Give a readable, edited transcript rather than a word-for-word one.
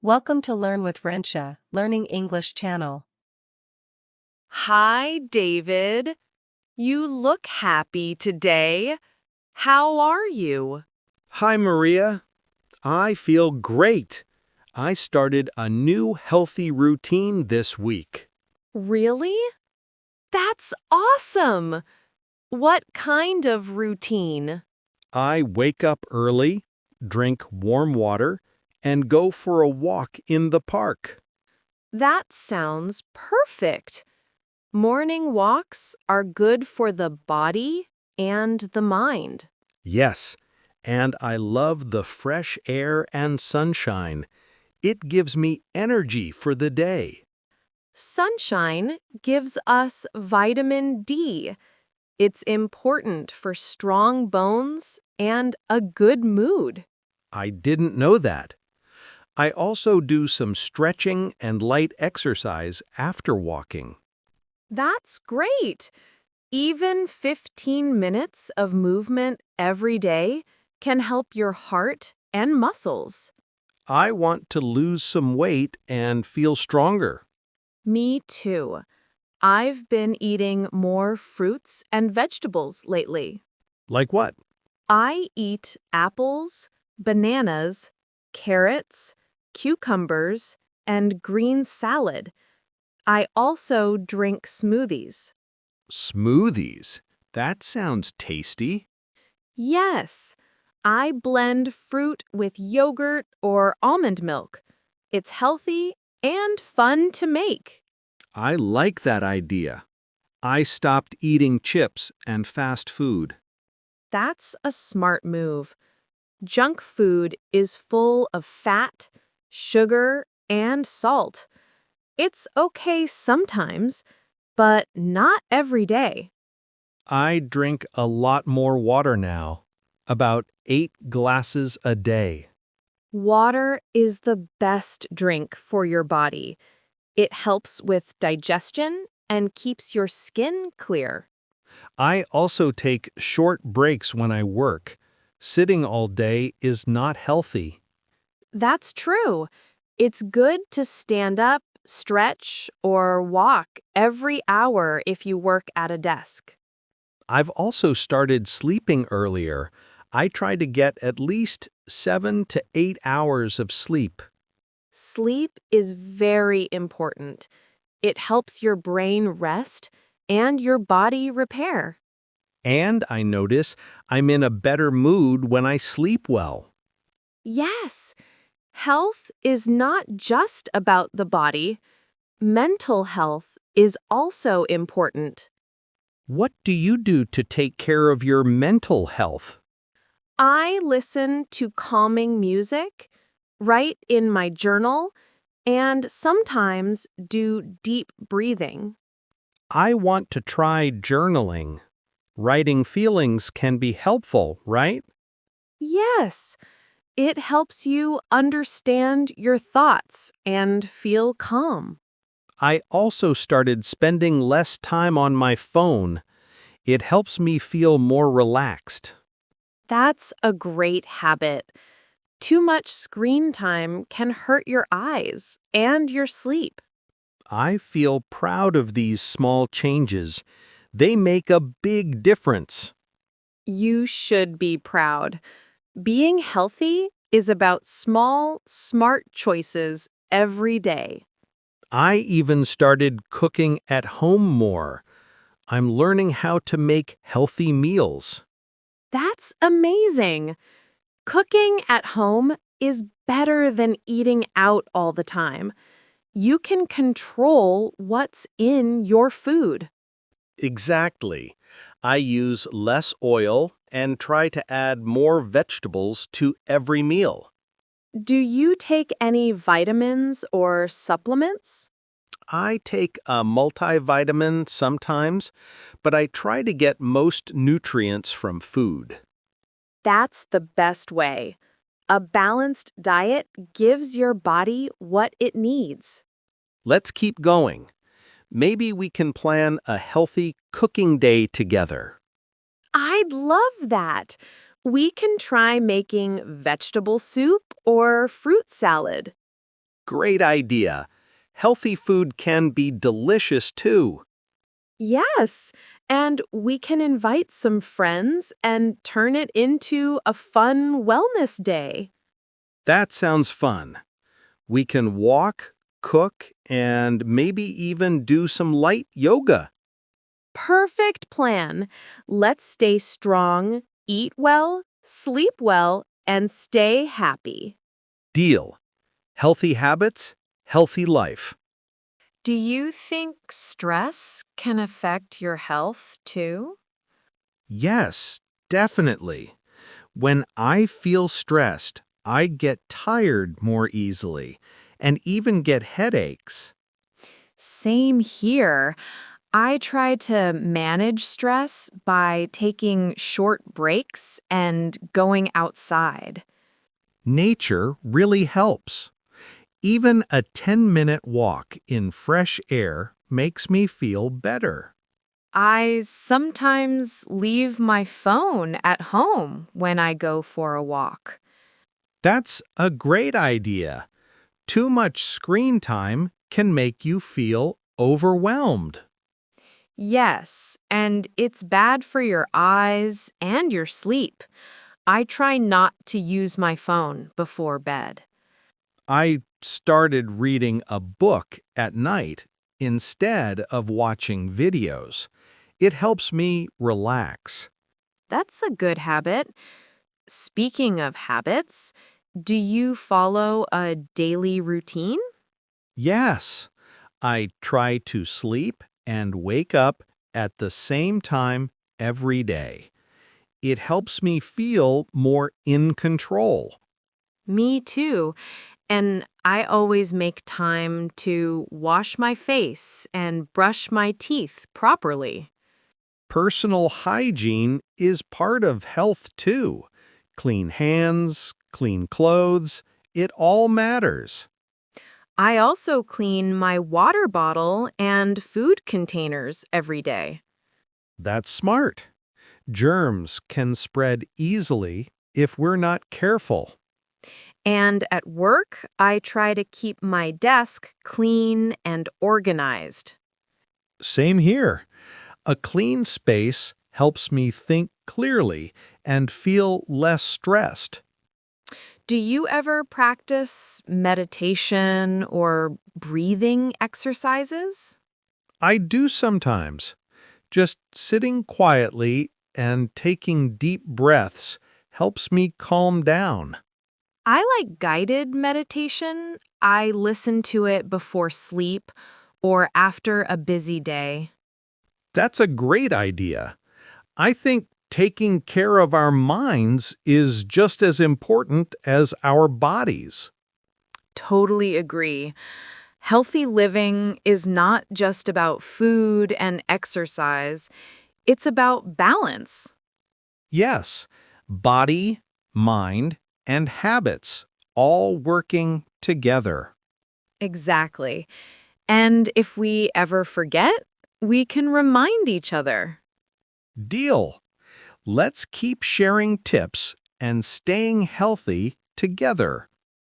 Welcome to Learn with Rensia, Learning English channel. Hi, David. You look happy today. How are you? Hi, Maria. I feel great. I started a new healthy routine this week. Really? That's awesome. What kind of routine? I wake up early, drink warm water, and go for a walk in the park. That sounds perfect. Morning walks are good for the body and the mind. Yes, and I love the fresh air and sunshine. It gives me energy for the day. Sunshine gives us vitamin D. It's important for strong bones and a good mood. I didn't know that. I also do some stretching and light exercise after walking. That's great. Even 15 minutes of movement every day can help your heart and muscles. I want to lose some weight and feel stronger. Me too. I've been eating more fruits and vegetables lately. Like what? I eat apples, bananas, carrots, cucumbers, and green salad. I also drink smoothies. Smoothies. That sounds tasty. Yes, I blend fruit with yogurt or almond milk. It's healthy and fun to make. I like that idea. I stopped eating chips and fast food. That's a smart move. Junk food is full of fat, sugar, and salt. It's okay sometimes, but not every day. I drink a lot more water now, about 8 glasses a day. Water is the best drink for your body. It helps with digestion and keeps your skin clear. I also take short breaks when I work. Sitting all day is not healthy. That's true. It's good to stand up, stretch, or walk every hour if you work at a desk. I've also started sleeping earlier. I try to get at least 7 to 8 hours of sleep. Sleep is very important. It helps your brain rest and your body repair. And I notice I'm in a better mood when I sleep well. Yes, health is not just about the body. Mental health is also important. What do you do to take care of your mental health? I listen to calming music, write in my journal, and sometimes do deep breathing. I want to try journaling. Writing feelings can be helpful, right? Yes, it helps you understand your thoughts and feel calm. I also started spending less time on my phone. It helps me feel more relaxed. That's a great habit. Too much screen time can hurt your eyes and your sleep. I feel proud of these small changes. They make a big difference. You should be proud. Being healthy is about small, smart choices every day. I even started cooking at home more. I'm learning how to make healthy meals. That's amazing. Cooking at home is better than eating out all the time. You can control what's in your food. Exactly. I use less oil and try to add more vegetables to every meal. Do you take any vitamins or supplements? I take a multivitamin sometimes, but I try to get most nutrients from food. That's the best way. A balanced diet gives your body what it needs. Let's keep going. Maybe we can plan a healthy cooking day together. I'd love that. We can try making vegetable soup or fruit salad. Great idea. Healthy food can be delicious too. Yes, and we can invite some friends and turn it into a fun wellness day. That sounds fun. We can walk, cook, and maybe even do some light yoga. Perfect plan. Let's stay strong, eat well, sleep well, and stay happy. Deal. Healthy habits, healthy life. Do you think stress can affect your health too? Yes, definitely. When I feel stressed, I get tired more easily and even get headaches. Same here. I try to manage stress by taking short breaks and going outside. Nature really helps. Even a 10-minute walk in fresh air makes me feel better. I sometimes leave my phone at home when I go for a walk. That's a great idea. Too much screen time can make you feel overwhelmed. Yes, and it's bad for your eyes and your sleep. I try not to use my phone before bed. I started reading a book at night instead of watching videos. It helps me relax. That's a good habit. Speaking of habits, do you follow a daily routine? Yes, I try to sleep and wake up at the same time every day. It helps me feel more in control. Me too. And I always make time to wash my face and brush my teeth properly. Personal hygiene is part of health too. Clean hands, clean clothes, it all matters. I also clean my water bottle and food containers every day. That's smart. Germs can spread easily if we're not careful. And at work, I try to keep my desk clean and organized. Same here. A clean space helps me think clearly and feel less stressed. Do you ever practice meditation or breathing exercises? I do sometimes. Just sitting quietly and taking deep breaths helps me calm down. I like guided meditation. I listen to it before sleep or after a busy day. That's a great idea. I think taking care of our minds is just as important as our bodies. Totally agree. Healthy living is not just about food and exercise, it's about balance. Yes, body, mind, and habits all working together. Exactly. And if we ever forget, we can remind each other. Deal. Let's keep sharing tips and staying healthy together.